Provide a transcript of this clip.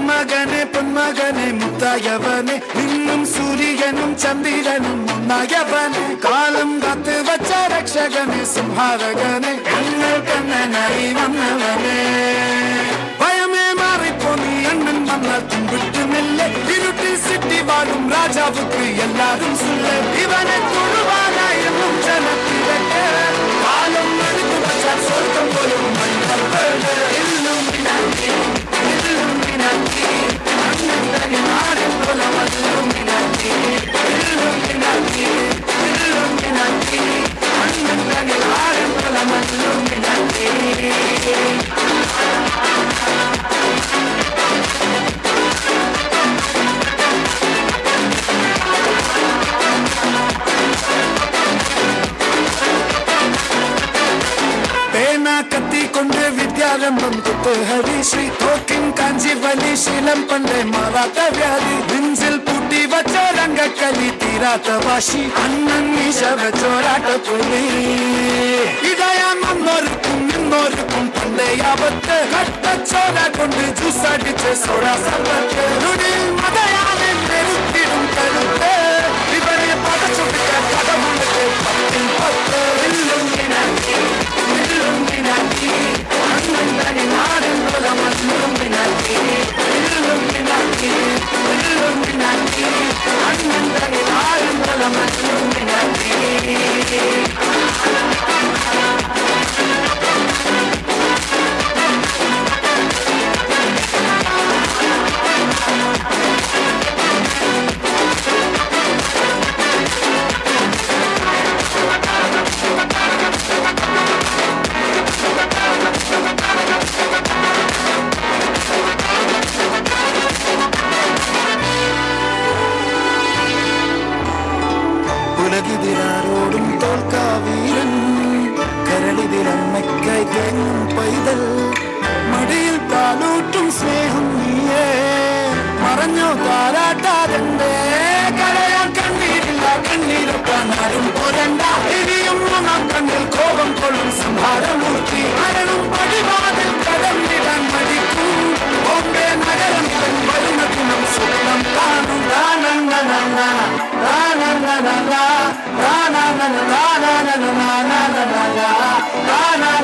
മകനെ പൊന്മകനെ മുത്തായവനെ നിന്നും സൂര്യനും ചന്ദ്രനും ഒന്നായവനെ കാലം കാത്ത് വച്ച രക്ഷകനെ സംഹാരകനെ ഞങ്ങൾ കണ്ണനായി വന്നവനെ ഭയമേ മാറിപ്പോ നീ അണ്ണൻ വന്നത്തും വിട്ടുമില്ലേ ഇരുട്ടിൽ സിറ്റി വാഴും രാജാവുക്ക് എല്ലാരും സുല്ല ഇവനെ തൊഴുവാനായി എന്നും ജനത്തിരക്ക് കാലം എടുത്തു വച്ചാൽ സ്വർഗം പോലും കത്തിക്കൊണ്ട് വിദ്യാരംഭം കുത്ത് ഹരിശ്രീ തോക്കിൻ കാഞ്ചി വലി ശീലം പണ്ടേ മാറാത്ത വ്യാധി നെഞ്ചിൽ പൂട്ടി വച്ച രംഗക്കലി തീരാത്ത വാശി അണ്ണൻ മീശ വെച്ചോരാട്ട പുലി ഇടയാൻ വന്നോർക്കും നിന്നോർക്കും പണ്ടേ ആപത്ത് കട്ടച്ചോര കൊണ്ട് ജ്യൂസടിച്ച് സോഡ സർവത്ത് മതയാനെ പെരുത്തിടും കരുത്ത് ഇവരെ പടച്ചൊട്ടിക്കാൻ കടമുണ്ട് പത്തിൽ പത്ത് ഉലകിതിരാരോടും തോൽക്കാവീരൻ കരളിതിരമ്മയ്ക്കായി തേങ്ങും പൈതൽ മടിയിൽ പാലൂറ്റും സ്നേഹം നീയേ മറഞ്ഞോ താരാട്ടാതെന്തേ കരയാൻ കണ്ണീരില്ല കണ്ണീരൊക്കാൻ ആരും പോരണ്ട ഇനിയും നാം കണ്ണിൽ കോപം കൊള്ളും സംഹാരമൂർത്തി മരണം പടിവാതിൽ കടന്നിടാൻ മടിക്കും ബോംബെ നഗരം വരുന്ന ഗുണം സ്വപ്നം കാണും na na